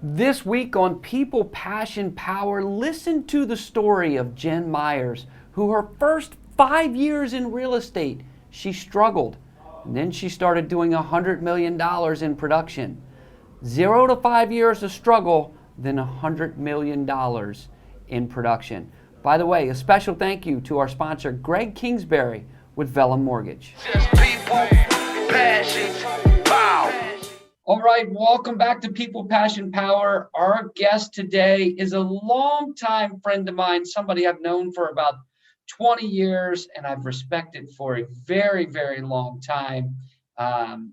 This week on People, Passion, Power, listen to the story of Jen Myers, who her first 5 years in real estate, she struggled. And then she started doing $100 million in production. 0 to 5 years of struggle, then $100 million in production. By the way, a special thank you to our sponsor, Greg Kingsbury with Vellum Mortgage. Just people, passion, power. All right, welcome back to People, Passion, Power. Our guest today is a longtime friend of mine, somebody I've known for about 20 years, and I've respected for a very, very long time. And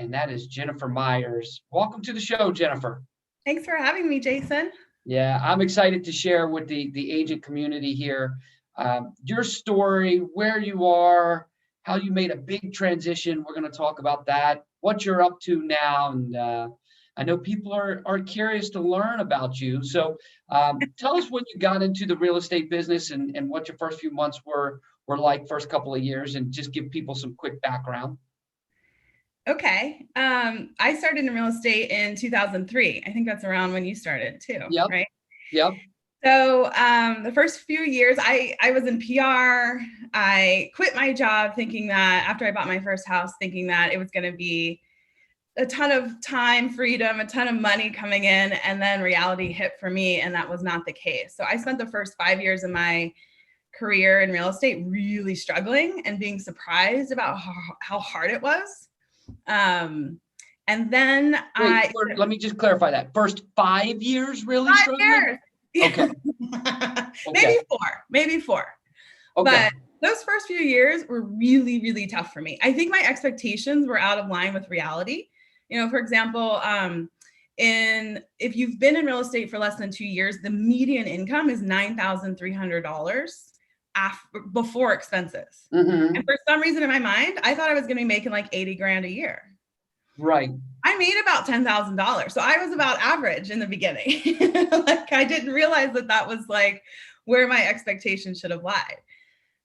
that is Jennifer Myers. Welcome to the show, Jennifer. Thanks for having me, Jason. Yeah, I'm excited to share with the agent community here your story, where you are, how you made a big transition. We're going to talk about that, what you're up to now. And I know people are curious to learn about you. So tell us when you got into the real estate business and what your first few months were like, first couple of years, and just give people some quick background. Okay. I started in real estate in 2003. I think that's around when you started too, Yep. right? Yep. So the first few years I was in PR. I quit my job thinking that after I bought my first house, thinking that it was going to be a ton of time, freedom, a ton of money coming in, and then reality hit for me, and that was not the case. So I spent the first 5 years of my career in real estate really struggling and being surprised about how hard it was. And then let me just clarify that. First 5 years really 5 struggling? years. Okay. Maybe four. Okay. But those first few years were really, really tough for me. I think my expectations were out of line with reality. You know, for example, if you've been in real estate for less than 2 years, the median income is $9,300 before expenses. Mm-hmm. And for some reason in my mind, I thought I was going to be making like 80 grand a year. Right. I made about $10,000. So I was about average in the beginning. Like I didn't realize that was like where my expectations should have lied.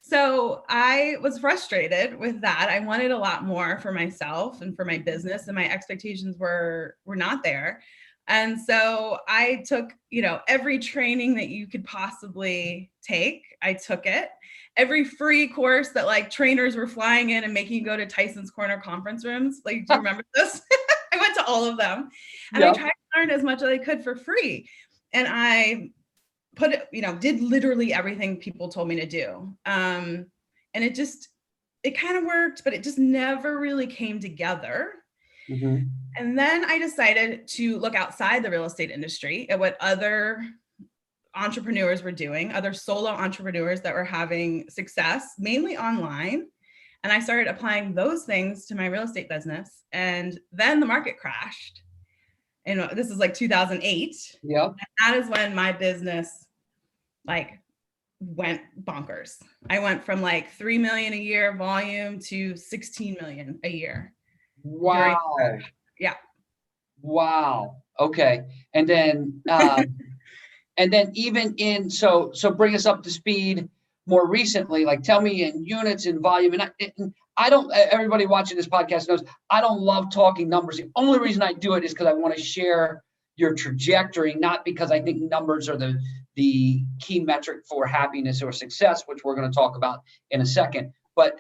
So I was frustrated with that. I wanted a lot more for myself and for my business, and my expectations were not there. And so I took, every training that you could possibly take, I took it. Every free course that like trainers were flying in and making you go to Tyson's Corner conference rooms. Like, do you remember this? I went to all of them, and I tried to learn as much as I could for free. And I did literally everything people told me to do. And it kind of worked, but it just never really came together. Mm-hmm. And then I decided to look outside the real estate industry at what other entrepreneurs were doing, other solo entrepreneurs that were having success, mainly online. And I started applying those things to my real estate business. And then the market crashed. And this is like 2008. Yeah. And that is when my business went bonkers. I went from like 3 million a year volume to 16 million a year. Wow. Yeah. Wow. Okay. And then even so bring us up to speed more recently, like tell me in units and volume. And I don't, everybody watching this podcast knows I don't love talking numbers. The only reason I do it is because I want to share your trajectory, not because I think numbers are the key metric for happiness or success, which we're going to talk about in a second. But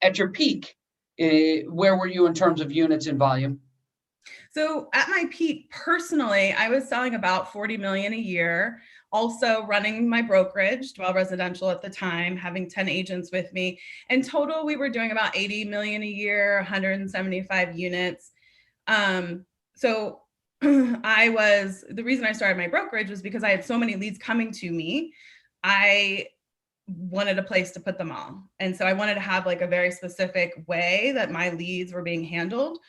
at your peak, where were you in terms of units and volume? So at my peak, personally, I was selling about 40 million a year, also running my brokerage, Dwell Residential at the time, having 10 agents with me. In total, we were doing about 80 million a year, 175 units. So the reason I started my brokerage was because I had so many leads coming to me. I wanted a place to put them all. And so I wanted to have like a very specific way that my leads were being handled.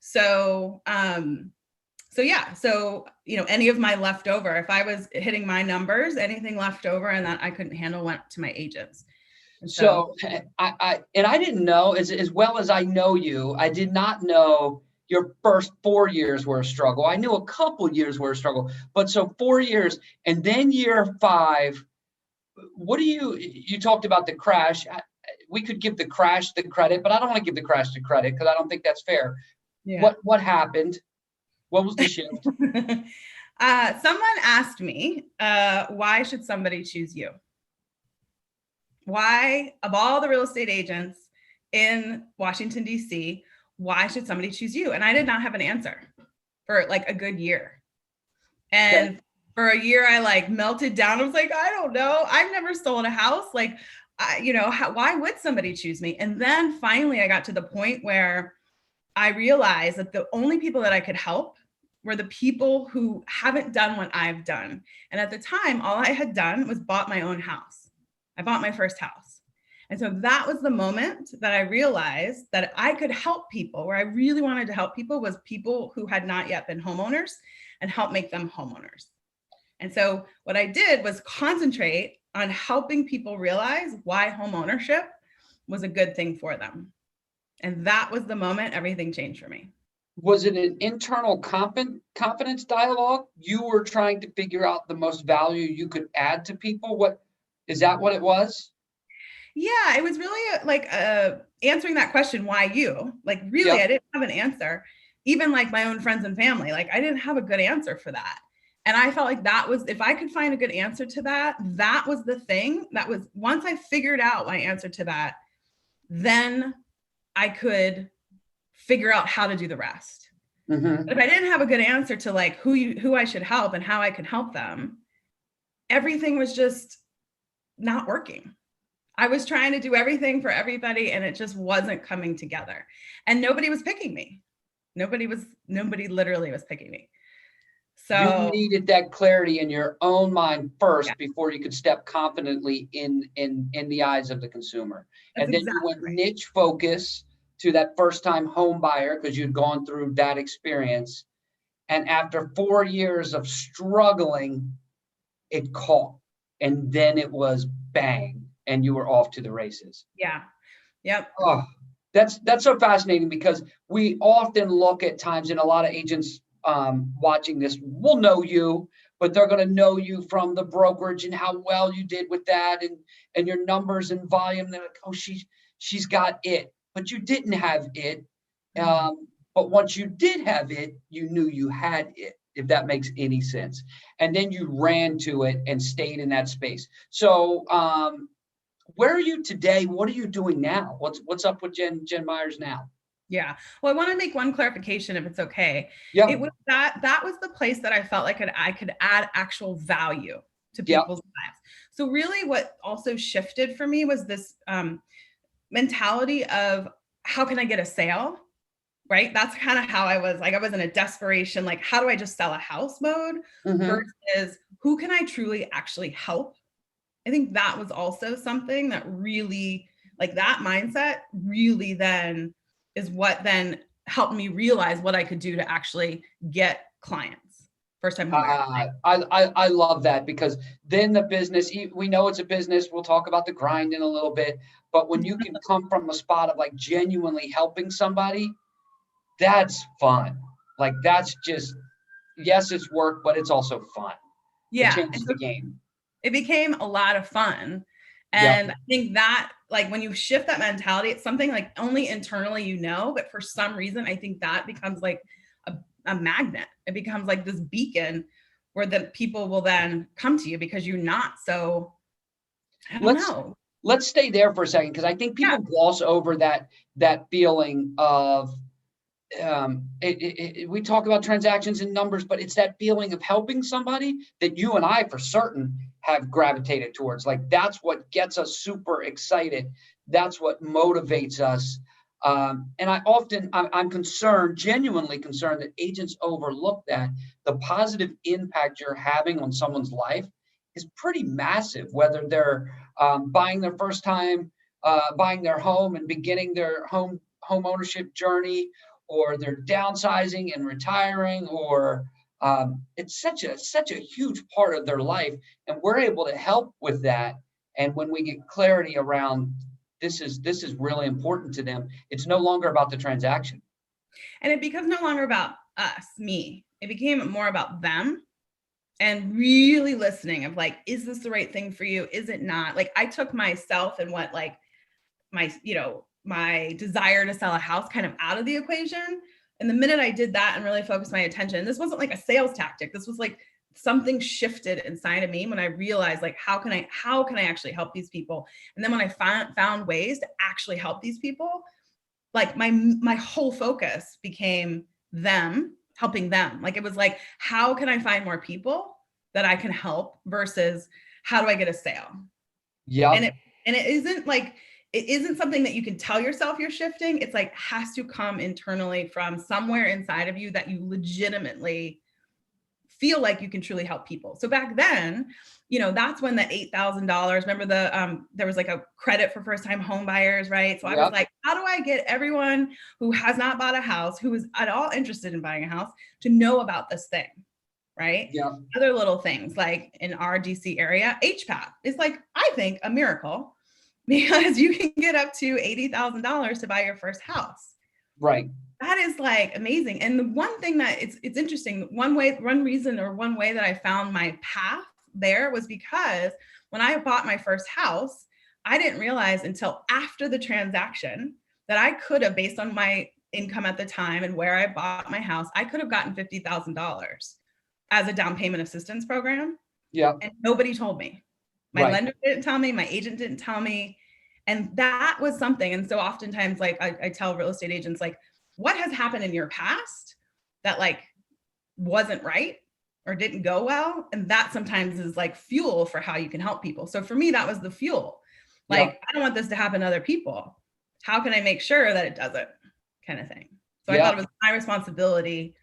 So any of my leftover, if I was hitting my numbers, anything left over and that I couldn't handle went to my agents. And so I didn't know, as well as I know you, I did not know your first 4 years were a struggle. I knew a couple years were a struggle, but so 4 years, and then year 5, what do you talked about the crash. We could give the crash the credit, but I don't want to give the crash the credit because I don't think that's fair. Yeah. What happened? What was the shift? Someone asked me, why should somebody choose you? Why, of all the real estate agents in Washington, D.C., why should somebody choose you? And I did not have an answer for like a good year. And for a year, I like melted down. I was like, I don't know. I've never sold a house. Like, why would somebody choose me? And then finally, I got to the point where I realized that the only people that I could help were the people who haven't done what I've done. And at the time, all I had done was bought my own house. I bought my first house. And so that was the moment that I realized that I could help people. Where I really wanted to help people was people who had not yet been homeowners and help make them homeowners. And so what I did was concentrate on helping people realize why home ownership was a good thing for them. And that was the moment everything changed for me. Was it an internal confidence dialogue? You were trying to figure out the most value you could add to people. What is that what it was? Yeah, it was really like answering that question, why you? Like really, I didn't have an answer. Even like my own friends and family, like I didn't have a good answer for that. And I felt like that was, if I could find a good answer to that, that was the thing. That was, once I figured out my answer to that, then I could figure out how to do the rest. Mm-hmm. But if I didn't have a good answer to like who I should help and how I could help them, everything was just not working. I was trying to do everything for everybody and it just wasn't coming together. And nobody was picking me. Nobody literally was picking me. So you needed that clarity in your own mind first before you could step confidently in the eyes of the consumer. That's and then exactly you went right. niche focus to that first time home buyer because you'd gone through that experience. And after 4 years of struggling, it caught. And then it was bang, and you were off to the races. Yeah. Yep. Oh, that's so fascinating because we often look at times, and a lot of agents watching this will know you, but they're going to know you from the brokerage and how well you did with that and your numbers and volume. They're like, oh, she's got it, but you didn't have it. But once you did have it, you knew you had it, if that makes any sense. And then you ran to it and stayed in that space. So where are you today? What are you doing now? What's up with Jen Myers now? Yeah. Well, I want to make one clarification if it's okay. Yeah. It was that was the place that I felt like I could add actual value to people's lives. So really what also shifted for me was this mentality of how can I get a sale? Right? That's kind of how I was like, I was in a desperation, like, how do I just sell a house mode versus who can I truly actually help? I think that was also something that really, like that mindset really then is what then helped me realize what I could do to actually get clients. First time home I love that because then the business, we know it's a business. We'll talk about the grind in a little bit, but when you can come from a spot of like genuinely helping somebody, that's fun. Like that's just, yes, it's work, but it's also fun. Yeah. It changes the game. It became a lot of fun. And I think that like when you shift that mentality, it's something like only internally, you know, but for some reason, I think that becomes like a magnet. It becomes like this beacon where the people will then come to you because you're not so, I don't know. Let's stay there for a second because I think people gloss over that feeling of, we talk about transactions and numbers, but it's that feeling of helping somebody that you and I for certain have gravitated towards. Like that's what gets us super excited. That's what motivates us. And I'm concerned, genuinely concerned that agents overlook that the positive impact you're having on someone's life is pretty massive, whether they're buying their first time, buying their home and beginning their home ownership journey, or they're downsizing and retiring, or it's such a huge part of their life, and we're able to help with that. And when we get clarity around this is really important to them, it's no longer about the transaction. And it becomes no longer about us, me. It became more about them and really listening of like, is this the right thing for you? Is it not? Like I took myself and what like my desire to sell a house kind of out of the equation. And the minute I did that and really focused my attention, this wasn't like a sales tactic. This was like something shifted inside of me when I realized like, how can I actually help these people? And then when I found ways to actually help these people, like my whole focus became them, helping them. Like, it was like, how can I find more people that I can help versus how do I get a sale? Yeah. And it isn't like, it isn't something that you can tell yourself you're shifting. It's like, has to come internally from somewhere inside of you that you legitimately feel like you can truly help people. So back then, you know, that's when the $8,000, remember there was like a credit for first time home buyers, right? So I was like, how do I get everyone who has not bought a house, who is at all interested in buying a house, to know about this thing, right? Yeah. Other little things like in our DC area, HPAP is like, I think, a miracle, because you can get up to $80,000 to buy your first house. Right. That is like amazing. And the one thing that it's interesting, one way that I found my path there was because when I bought my first house, I didn't realize until after the transaction that I could have, based on my income at the time and where I bought my house, I could have gotten $50,000 as a down payment assistance program. Yeah. And nobody told me. My lender didn't tell me, my agent didn't tell me. And that was something. And so oftentimes, like I tell real estate agents, like, what has happened in your past that like wasn't right or didn't go well? And that sometimes is like fuel for how you can help people. So for me, that was the fuel. Like, I don't want this to happen to other people. How can I make sure that it doesn't, kind of thing. So I thought it was my responsibility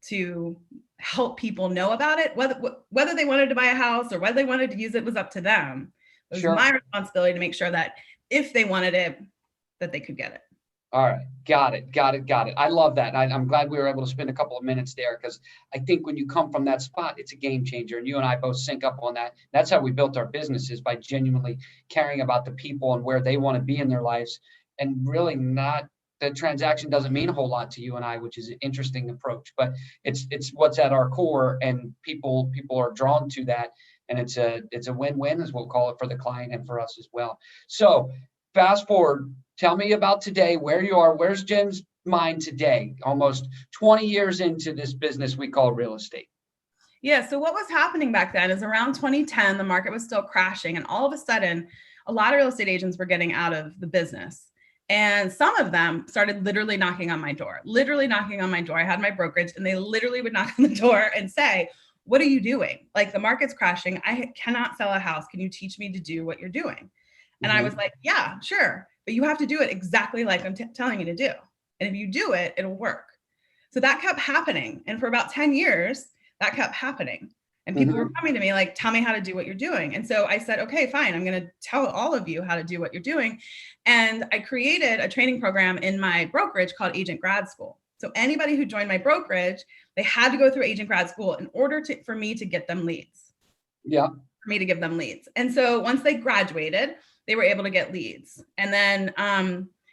to help people know about it, whether they wanted to buy a house or whether they wanted to use it was up to them. It was my responsibility to make sure that if they wanted it, that they could get it. All right. Got it. I love that. I'm glad we were able to spend a couple of minutes there, because I think when you come from that spot, it's a game changer. And you and I both sync up on that. That's how we built our businesses, by genuinely caring about the people and where they want to be in their lives, and really not, the transaction doesn't mean a whole lot to you and I, which is an interesting approach, but it's what's at our core, and people are drawn to that. And it's a win-win, as we'll call it, for the client and for us as well. So fast forward, tell me about today, where you are. Where's Jen's mind today, almost 20 years into this business we call real estate? Yeah. So what was happening back then is around 2010, the market was still crashing. And all of a sudden, a lot of real estate agents were getting out of the business. And some of them started literally knocking on my door. I had my brokerage, and they literally would knock on the door and say, what are you doing? Like, the market's crashing. I cannot sell a house. Can you teach me to do what you're doing? And I was like, yeah, sure. But you have to do it exactly like I'm telling you to do. And if you do it, it'll work. So that kept happening. And for about 10 years, that kept happening. And people were coming to me like, tell me how to do what you're doing. And so I said, okay, fine. I'm going to tell all of you how to do what you're doing. And I created a training program in my brokerage called Agent Grad School. So anybody who joined my brokerage, they had to go through Agent Grad School in order for me to get them leads. Yeah. For me to give them leads. And so once they graduated, they were able to get leads. And then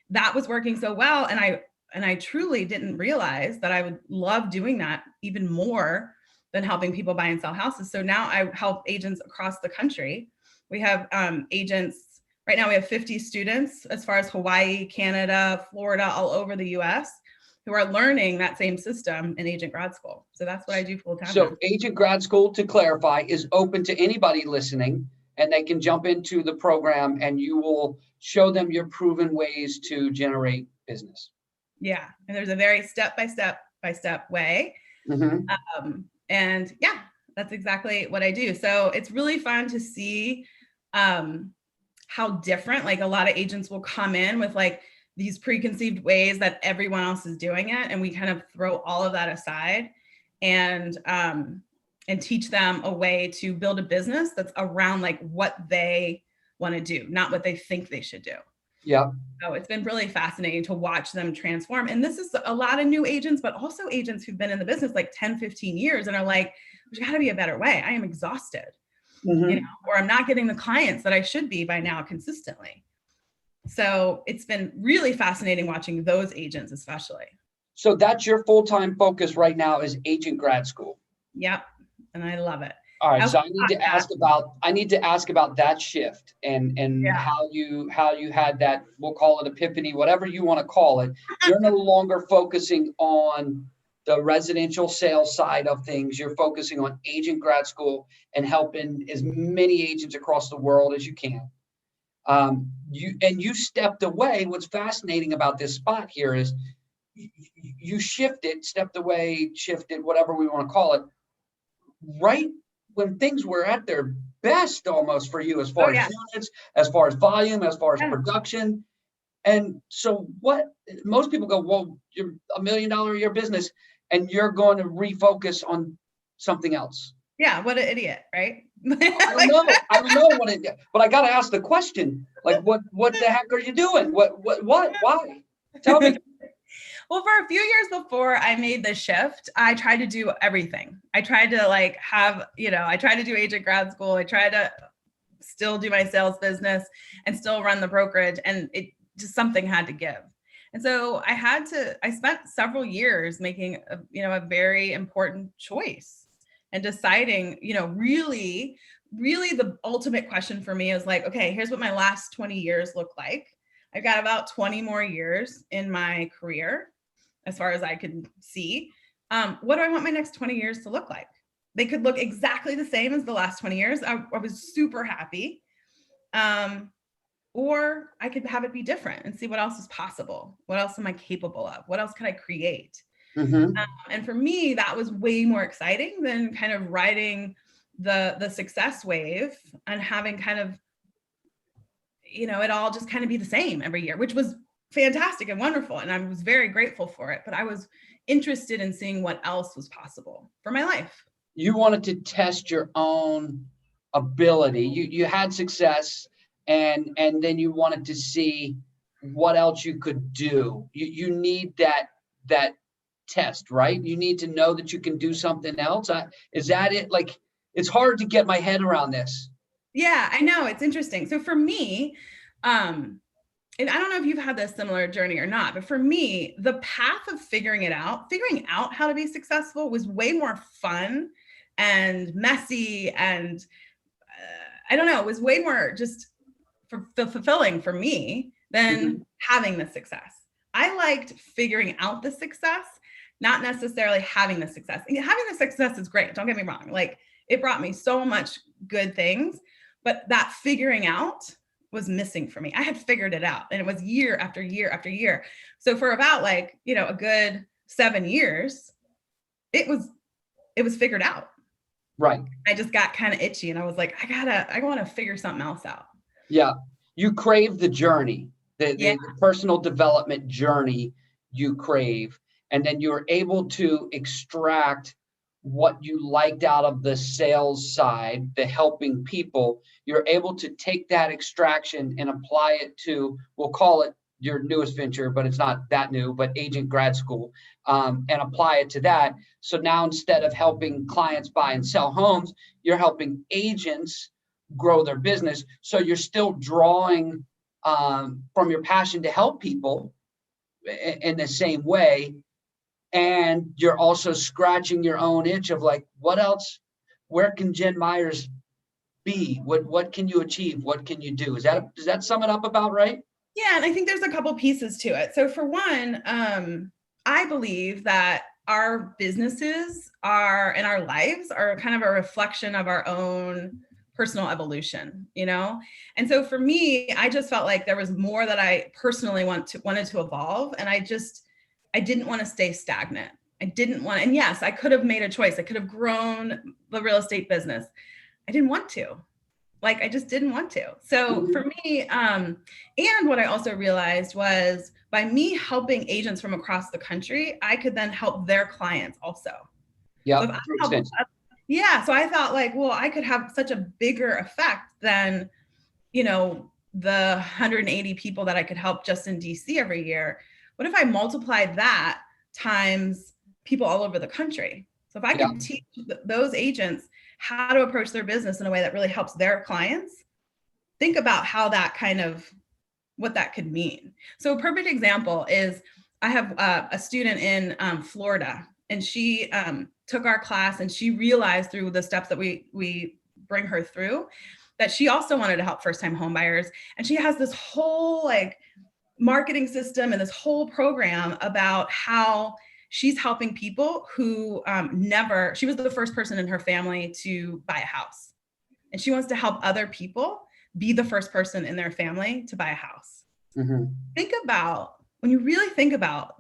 that was working so well. And I truly didn't realize that I would love doing that even more than helping people buy and sell houses. So now I help agents across the country. We have agents, right now we have 50 students as far as Hawaii, Canada, Florida, all over the US, who are learning that same system in Agent Grad School. So that's what I do full time. So Agent Grad School, to clarify, is open to anybody listening, and they can jump into the program and you will show them your proven ways to generate business. Yeah. And there's a very step-by-step way. And yeah, that's exactly what I do. So it's really fun to see how different, like, a lot of agents will come in with like these preconceived ways that everyone else is doing it. And we kind of throw all of that aside and teach them a way to build a business that's around like what they want to do, not what they think they should do. Yeah. So it's been really fascinating to watch them transform. And this is a lot of new agents, but also agents who've been in the business like 10, 15 years and are like, there's got to be a better way. I am exhausted, you know, or I'm not getting the clients that I should be by now consistently. So it's been really fascinating watching those agents, especially. So that's your full-time focus right now, is Agent Grad School. Yep. And I love it. All right, I so also thought I need to ask about that shift and yeah. how you had that, we'll call it epiphany, whatever you want to call it. You're no longer focusing on the residential sales side of things. You're focusing on agent grad school and helping as many agents across the world as you can. You stepped away. What's fascinating about this spot here is you stepped away, shifted, whatever we want to call it, right when things were at their best almost for you, as Oh far as yeah. units, as far as volume, as far as Yeah. production. And so what most people go, well, you're $1 million a year business and you're going to refocus on something else. Yeah, what an idiot, right? I don't know what it, but I got to ask the question, like, what the heck are you doing? Why? Tell me. Well, for a few years before I made the shift, I tried to do everything. I tried to like have, I tried to do agent grad school. I tried to still do my sales business and still run the brokerage. And it just, something had to give. And so I spent several years making a very important choice and deciding, really the ultimate question for me is like, okay, here's what my last 20 years look like. I've got about 20 more years in my career, as far as I can see. What do I want my next 20 years to look like? They could look exactly the same as the last 20 years. I was super happy. Or I could have it be different and see what else is possible. What else am I capable of? What else can I create? Mm-hmm. And for me, that was way more exciting than kind of riding the success wave and having kind of, it all just kind of be the same every year, which was fantastic and wonderful. And I was very grateful for it, but I was interested in seeing what else was possible for my life. You wanted to test your own ability. You had success and then you wanted to see what else you could do. You need that test, right? You need to know that you can do something else. Is that it? Like, it's hard to get my head around this. Yeah, I know. It's interesting. So for me, and I don't know if you've had this similar journey or not, but for me, the path of figuring out how to be successful was way more fun and messy. And I don't know, it was way more just fulfilling for me than having the success. I liked figuring out the success, not necessarily having the success. And having the success is great. Don't get me wrong. Like, it brought me so much good things, but that figuring out was missing for me. I had figured it out, and it was year after year after year. So for about a good 7 years, it was figured out. Right. I just got kind of itchy, and I was like, I want to figure something else out. Yeah. You crave the journey, the personal development journey you crave. And then you're able to extract what you liked out of the sales side, the helping people. You're able to take that extraction and apply it to, we'll call it your newest venture, but it's not that new, but agent grad school, and apply it to that. So now, instead of helping clients buy and sell homes, you're helping agents grow their business. So you're still drawing from your passion to help people in the same way. And you're also scratching your own itch of like, what else, where can Jen Myers be? What can you achieve? What can you do? Does that sum it up about right? Yeah. And I think there's a couple pieces to it. So for one, I believe that our businesses and our lives are kind of a reflection of our own personal evolution, And so for me, I just felt like there was more that I personally wanted to evolve. And I didn't want to stay stagnant. And yes, I could have made a choice. I could have grown the real estate business. I didn't want to. I just didn't want to. So for me, and what I also realized was by me helping agents from across the country, I could then help their clients also. Yeah. So I thought I could have such a bigger effect than, the 180 people that I could help just in DC every year. What if I multiplied that times people all over the country? So if I could teach those agents how to approach their business in a way that really helps their clients, think about how what that could mean. So a perfect example is I have a student in Florida, and she took our class, and she realized through the steps that we bring her through that she also wanted to help first-time home buyers. And she has this whole like marketing system and this whole program about how she's helping people who she was the first person in her family to buy a house. And she wants to help other people be the first person in their family to buy a house. Mm-hmm. Think about, when you really think about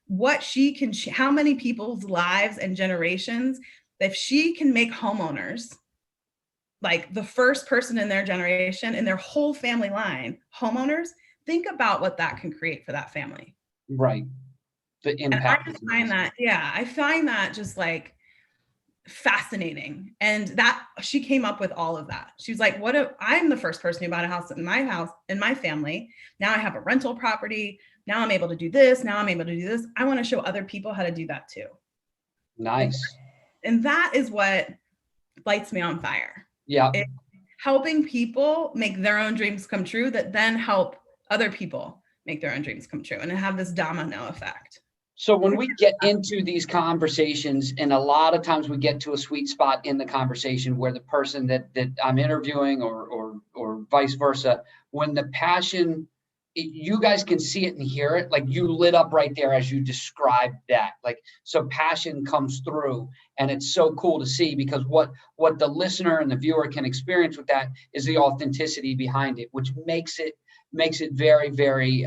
what she can, how many people's lives and generations, if she can make homeowners, like the first person in their generation, in their whole family line, homeowners, think about what that can create for that family. Right. The impact. And I just find that, I find that just like fascinating. And that she came up with all of that. She was like, what if I'm the first person who bought a house, in my family. Now I have a rental property. Now I'm able to do this. Now I'm able to do this. I want to show other people how to do that too. Nice. And that is what lights me on fire. Yeah. It's helping people make their own dreams come true that then help other people make their own dreams come true and have this domino effect. So when we get into these conversations, and a lot of times we get to a sweet spot in the conversation where the person that I'm interviewing or vice versa, when the passion, you guys can see it and hear it, like you lit up right there as you described that. Like, so passion comes through, and it's so cool to see, because what the listener and the viewer can experience with that is the authenticity behind it, which makes it very, very,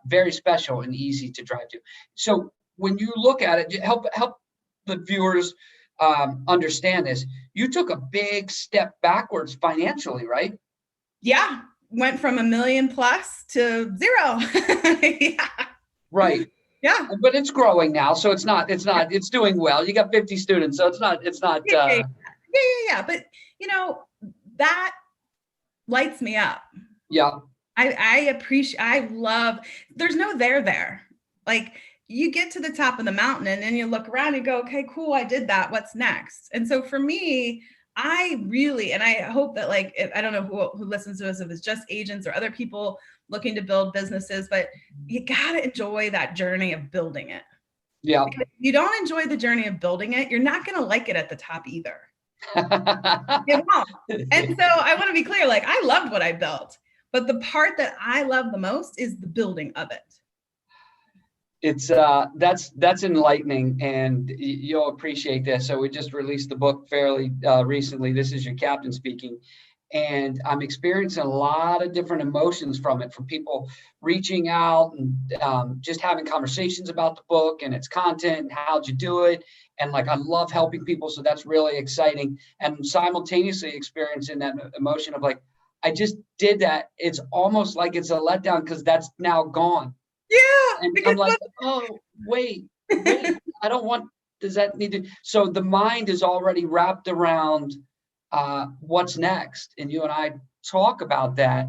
very special and easy to drive to. So when you look at it, help the viewers understand this. You took a big step backwards financially, right? Yeah. Went from $1 million plus to zero. Yeah. Right. Yeah. But it's growing now. So it's it's doing well. You got 50 students. So it's not. Yeah. But that lights me up. Yeah. I love, there's no there. Like, you get to the top of the mountain and then you look around and go, okay, cool, I did that. What's next? And so for me, I really, and I hope that I don't know who listens to us, if it's just agents or other people looking to build businesses, but you got to enjoy that journey of building it. Yeah. Because if you don't enjoy the journey of building it, you're not going to like it at the top either. You won't. And so I want to be clear, like, I loved what I built, but the part that I love the most is the building of it. It's that's enlightening, and you'll appreciate this. So we just released the book fairly recently. This is Your Captain Speaking, and I'm experiencing a lot of different emotions from it, from people reaching out and just having conversations about the book and its content and how'd you do it, and like, I love helping people, so that's really exciting. And simultaneously experiencing that emotion of like, I just did that. It's almost like it's a letdown because that's now gone. Yeah. And I'm like, oh, wait, I don't want, does that need to? So the mind is already wrapped around what's next. And you and I talk about that.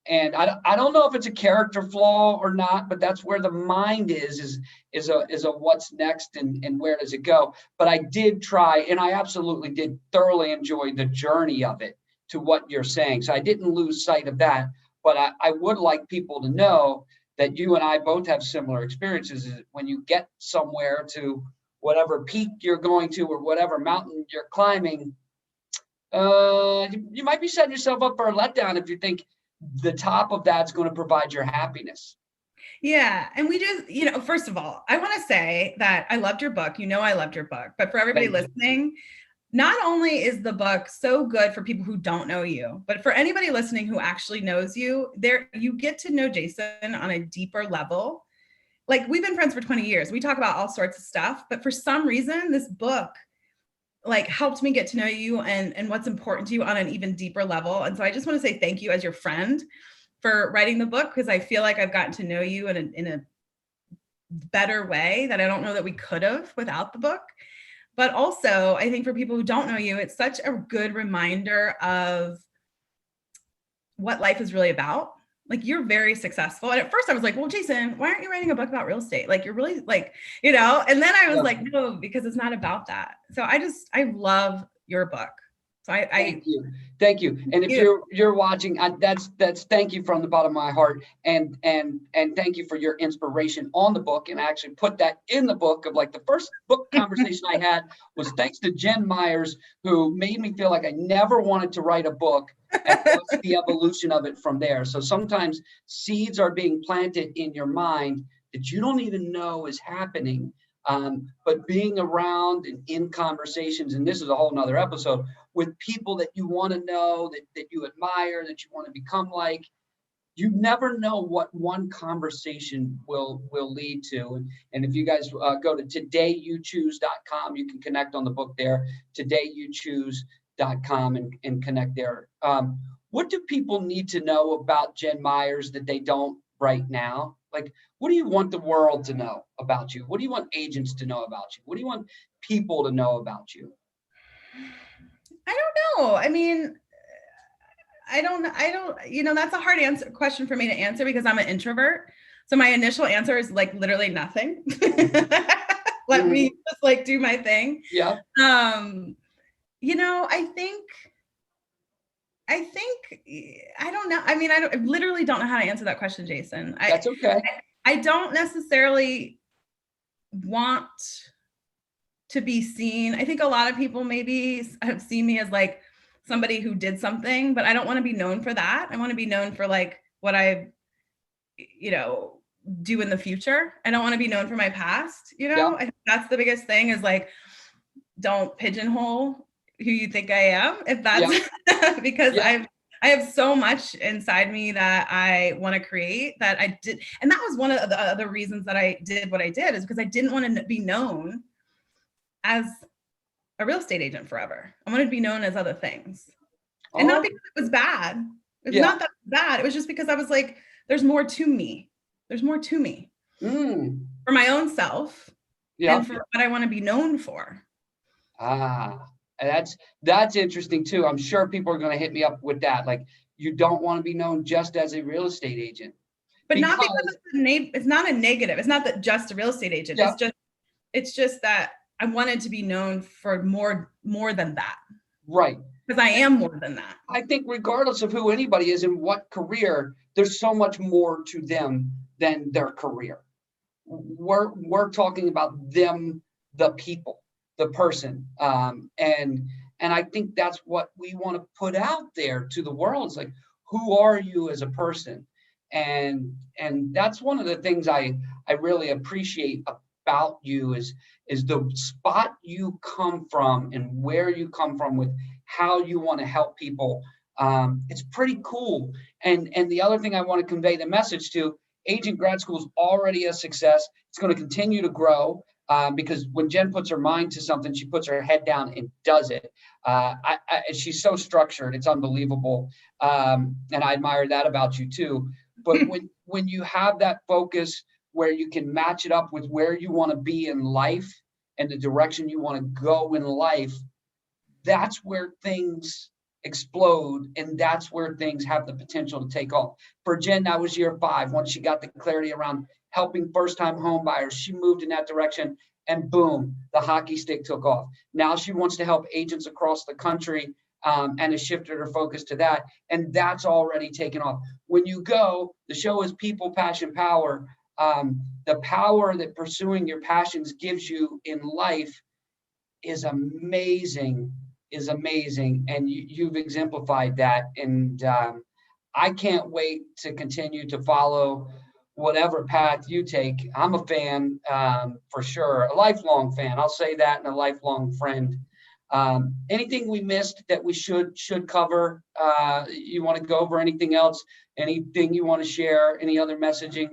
And I don't know if it's a character flaw or not, but that's where the mind is a what's next and where does it go? But I did try, and I absolutely did thoroughly enjoy the journey of it to what you're saying. So I didn't lose sight of that, but I would like people to know that you and I both have similar experiences. Is when you get somewhere to whatever peak you're going to or whatever mountain you're climbing, you might be setting yourself up for a letdown if you think the top of that's going to provide your happiness. Yeah. And we just, first of all, I want to say that I loved your book. I loved your book, but for everybody listening, not only is the book so good for people who don't know you, but for anybody listening who actually knows you, you get to know Jason on a deeper level. Like, we've been friends for 20 years. We talk about all sorts of stuff, but for some reason, this book helped me get to know you and what's important to you on an even deeper level. And so I just want to say thank you as your friend for writing the book, because I feel like I've gotten to know you in a better way that I don't know that we could have without the book. But also, I think for people who don't know you, it's such a good reminder of what life is really about. Like, you're very successful. And at first I was like, well, Jason, why aren't you writing a book about real estate? Like, you're really and then I was like, no, because it's not about that. So I love your book. So I Thank you. And if you're watching, that's thank you from the bottom of my heart, and thank you for your inspiration on the book. And I actually put that in the book of like the first book conversation I had was thanks to Jen Myers, who made me feel like I never wanted to write a book, and what's the evolution of it from there. So sometimes seeds are being planted in your mind that you don't even know is happening. But being around and in conversations, and this is a whole nother episode, with people that you want to know, that you admire, that you want to become like, you never know what one conversation will lead to. And if you guys go to todayyouchoose.com, you can connect on the book there, todayyouchoose.com, and connect there. What do people need to know about Jen Myers that they don't right now? Like, what do you want the world to know about you? What do you want agents to know about you? What do you want people to know about you? I don't know. I mean, I don't, that's a hard question for me to answer because I'm an introvert. So my initial answer is like literally nothing. Let me just like do my thing. Yeah. I don't know. I mean, I literally don't know how to answer that question, Jason. That's okay. I don't necessarily want to be seen. I think a lot of people maybe have seen me as like somebody who did something, but I don't want to be known for that. I want to be known for like what I, do in the future. I don't want to be known for my past, Yeah. I think that's the biggest thing is like, don't pigeonhole who you think I am. If that's because I have so much inside me that I want to create that I did. And that was one of the other reasons that I did what I did is because I didn't want to be known as a real estate agent forever. I wanted to be known as other things. And not because it was bad. It's not that bad. It was just because I was like, there's more to me. There's more to me for my own self and for what I want to be known for. That's interesting too. I'm sure people are going to hit me up with that. Like, you don't want to be known just as a real estate agent, but not because it's not a negative. It's not that just a real estate agent. It's just that I wanted to be known for more than that. Right. Because I am more than that. I think regardless of who anybody is in what career, there's so much more to them than their career. We're talking about them, the people, the person. And I think that's what we want to put out there to the world. It's like, who are you as a person? And that's one of the things I really appreciate about you is the spot you come from and where you come from with how you want to help people. It's pretty cool. And the other thing I want to convey the message to, Agent Grad School is already a success. It's going to continue to grow because when Jen puts her mind to something, she puts her head down and does it. She's so structured. It's unbelievable. And I admire that about you too. But when you have that focus where you can match it up with where you want to be in life and the direction you want to go in life, that's where things explode, and that's where things have the potential to take off. For Jen, that was year 5. Once she got the clarity around helping first-time home buyers, she moved in that direction, and boom, the hockey stick took off. Now she wants to help agents across the country and has shifted her focus to that, and that's already taken off. When you go, the show is People, Passion, Power. The power that pursuing your passions gives you in life is amazing. And you've exemplified that. And I can't wait to continue to follow whatever path you take. I'm a fan for sure, a lifelong fan. I'll say that, and a lifelong friend. Anything we missed that we should cover? You want to go over anything else? Anything you want to share? Any other messaging?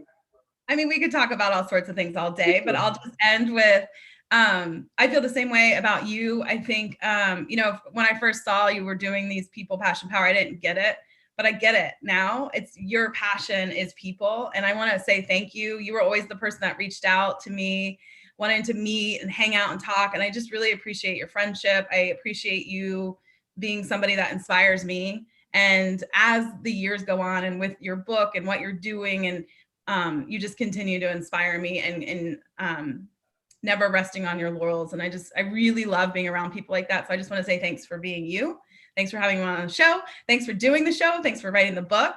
I mean, we could talk about all sorts of things all day, but I'll just end with, I feel the same way about you. I think, when I first saw you were doing these People, Passion, Power, I didn't get it, but I get it now. It's your passion is people. And I want to say thank you. You were always the person that reached out to me, wanting to meet and hang out and talk. And I just really appreciate your friendship. I appreciate you being somebody that inspires me. And as the years go on and with your book and what you're doing, and you just continue to inspire me and never resting on your laurels. And I really love being around people like that. So I just want to say thanks for being you. Thanks for having me on the show. Thanks for doing the show. Thanks for writing the book.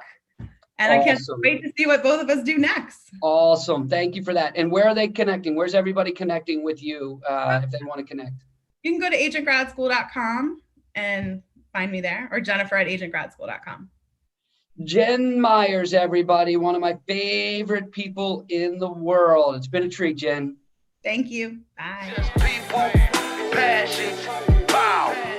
And I can't wait to see what both of us do next. Awesome. Thank you for that. And where are they connecting? Where's everybody connecting with you if they want to connect? You can go to agentgradschool.com and find me there, or Jennifer@agentgradschool.com. Jen Myers, everybody, one of my favorite people in the world. It's been a treat, Jen. Thank you. Bye. People, passions, bow.